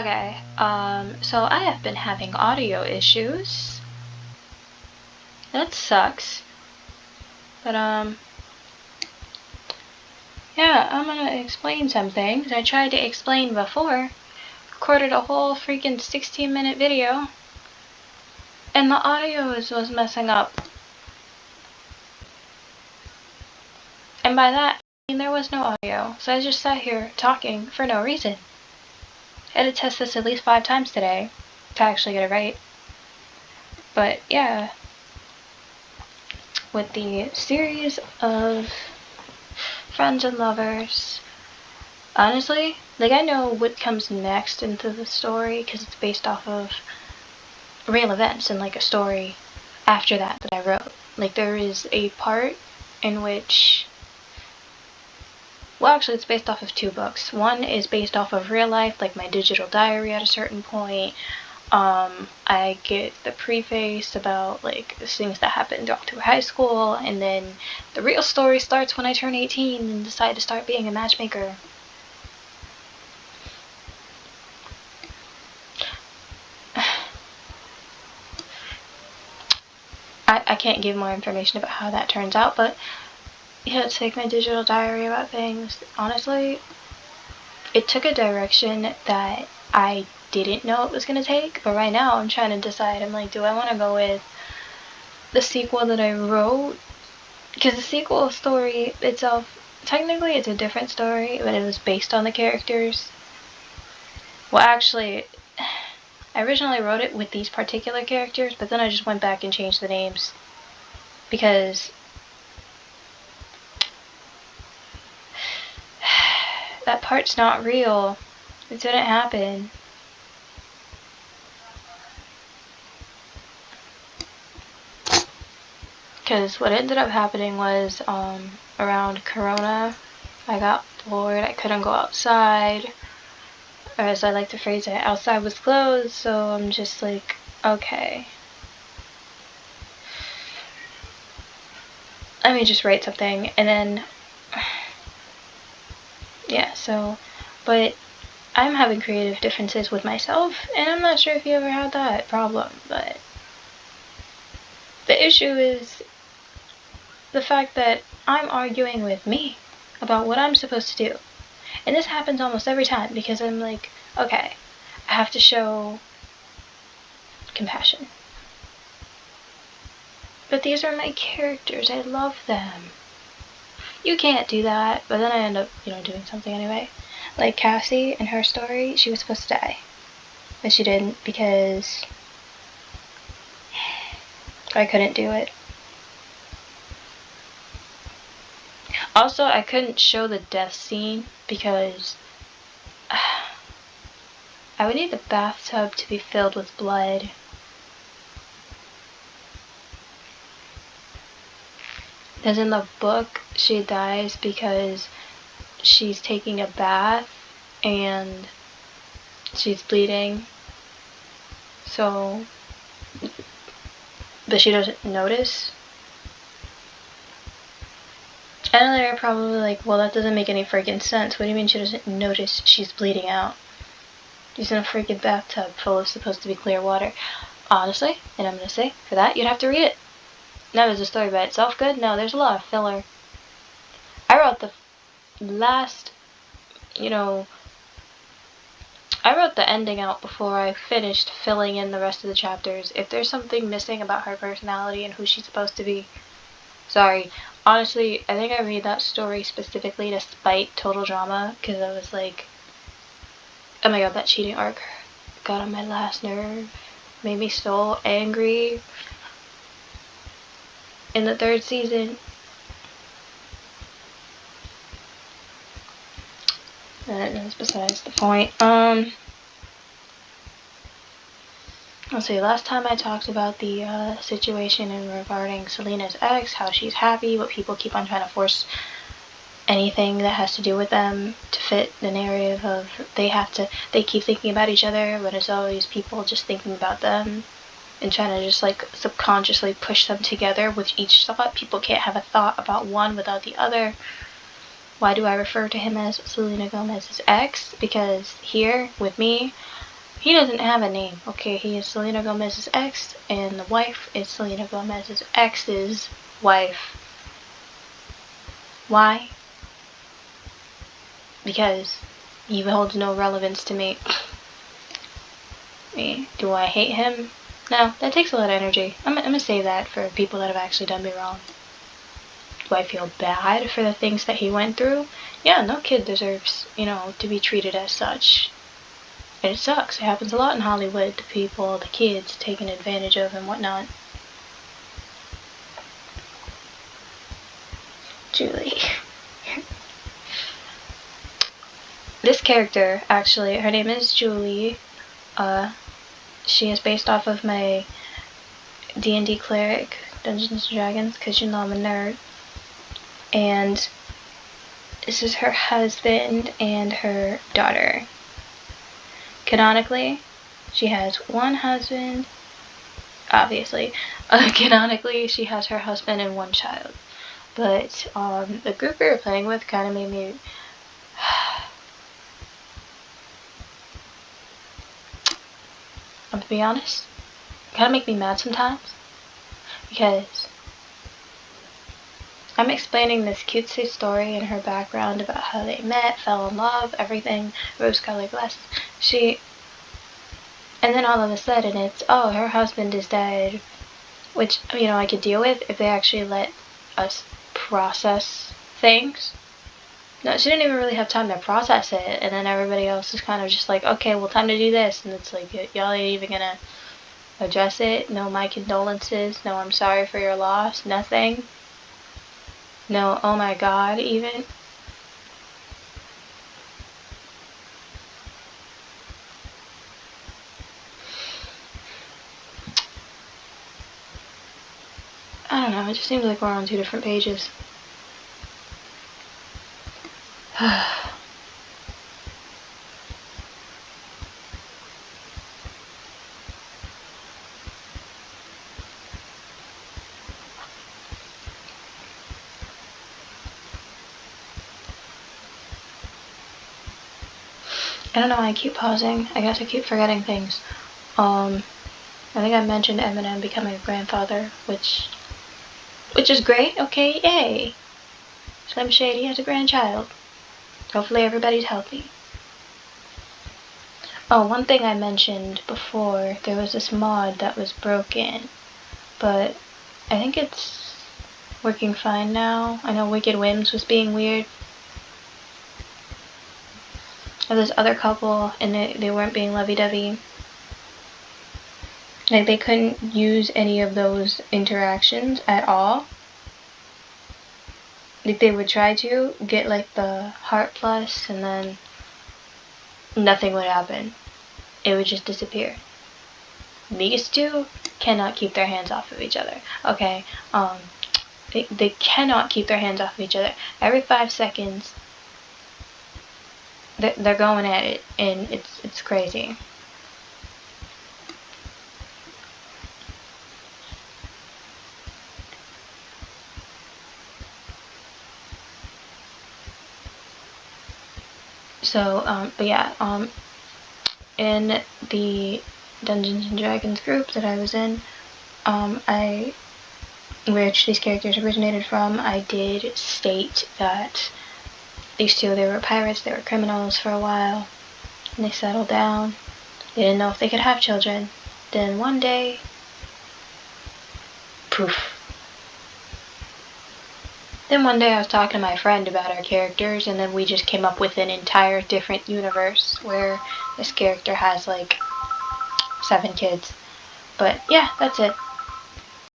Okay, so I have been having audio issues. That sucks. But, yeah, I'm gonna explain some things. I tried to explain before. Recorded a whole freaking 16-minute video. And the audio was messing up. And by that, I mean there was no audio. So I just sat here talking for no reason. I had to test this at least 5 times today to actually get it right. But, yeah. With the series of Friends and Lovers, honestly, like, I know what comes next into the story because it's based off of real events and like a story after that I wrote. Like, there is a part in which, well, actually it's based off of 2 books. One is based off of real life, like my digital diary at a certain point. I get the preface about like the things that happened all through high school, and then the real story starts when I turn 18 and decide to start being a matchmaker. I can't give more information about how that turns out, but yeah, it's like my digital diary about things. Honestly, it took a direction that I didn't know it was going to take, but right now I'm trying to decide. I'm like, do I want to go with the sequel that I wrote? Because the sequel story itself, technically it's a different story, but it was based on the characters. Well, actually, I originally wrote it with these particular characters, but then I just went back and changed the names. Because that part's not real. It didn't happen. Because what ended up happening was, around Corona, I got bored, I couldn't go outside, or as I like to phrase it, outside was closed, so I'm just like, okay, let me just write something, and then, yeah, so, but I'm having creative differences with myself, and I'm not sure if you ever had that problem, but the issue is the fact that I'm arguing with me about what I'm supposed to do. And this happens almost every time because I'm like, okay, I have to show compassion. But these are my characters, I love them. You can't do that, but then I end up, doing something anyway. Like Cassie in her story, she was supposed to die. But she didn't because I couldn't do it. Also, I couldn't show the death scene because I would need the bathtub to be filled with blood. Because in the book, she dies because she's taking a bath and she's bleeding. So, but she doesn't notice. And they're probably like, well, that doesn't make any freaking sense. What do you mean she doesn't notice she's bleeding out? She's in a freaking bathtub full of supposed to be clear water. Honestly, and I'm gonna say, for that, you'd have to read it. Now, is the story by itself good? No, there's a lot of filler. I wrote the last, I wrote the ending out before I finished filling in the rest of the chapters. If there's something missing about her personality and who she's supposed to be, sorry. Honestly, I think I read that story specifically to spite Total Drama, because I was like, oh my god, that cheating arc got on my last nerve. Made me so angry. In the 3rd season, that's besides the point. Let's see, last time I talked about the situation in regarding Selena's ex, how she's happy, but people keep on trying to force anything that has to do with them to fit the narrative of they keep thinking about each other, but it's always people just thinking about them and trying to just like subconsciously push them together with each thought. People can't have a thought about one without the other. Why do I refer to him as Selena Gomez's ex? Because here, with me, He doesn't have a name, okay? He is Selena Gomez's ex, and the wife is Selena Gomez's ex's wife. Why? Because he holds no relevance to me. Do I hate him? No, that takes a lot of energy. I'm gonna say that for people that have actually done me wrong. Do I feel bad for the things that he went through? Yeah, no kid deserves, to be treated as such. And it sucks. It happens a lot in Hollywood. The kids taken advantage of and whatnot. Julie. This character, actually, her name is Julie. She is based off of my D&D cleric, Dungeons and Dragons, because I'm a nerd. And this is her husband and her daughter. Canonically, she has one husband, obviously. Canonically, she has her husband and one child. But the group we were playing with kind of made me... to be honest, kind of make me mad sometimes. Because I'm explaining this cutesy story and her background about how they met, fell in love, everything, rose-colored glasses. And then all of a sudden it's, oh, her husband is dead, which, I could deal with if they actually let us process things. No, she didn't even really have time to process it, and then everybody else is kind of just like, okay, well, time to do this, and it's like, y'all ain't even gonna address it. No, my condolences. No, I'm sorry for your loss. Nothing. No, oh my god, even. I don't know, it just seems like we're on two different pages. I don't know why I keep pausing. I guess I keep forgetting things. I think I mentioned Eminem becoming a grandfather, which is great. Okay, yay. Slim Shady has a grandchild. Hopefully everybody's healthy. Oh, one thing I mentioned before, there was this mod that was broken, but I think it's working fine now. I know Wicked Whims was being weird. This other couple, and they weren't being lovey-dovey. Like, they couldn't use any of those interactions at all. Like, they would try to get, like, the heart plus, and then nothing would happen. It would just disappear. These two cannot keep their hands off of each other. Okay, they cannot keep their hands off of each other. Every 5 seconds, they're going at it, and it's crazy. So, but yeah, in the Dungeons and Dragons group that I was in, which these characters originated from, I did state that these two, they were pirates, they were criminals for a while, and they settled down. They didn't know if they could have children. Then one day, poof. Then one day I was talking to my friend about our characters, and then we just came up with an entire different universe where this character has like 7 kids. But yeah, that's it.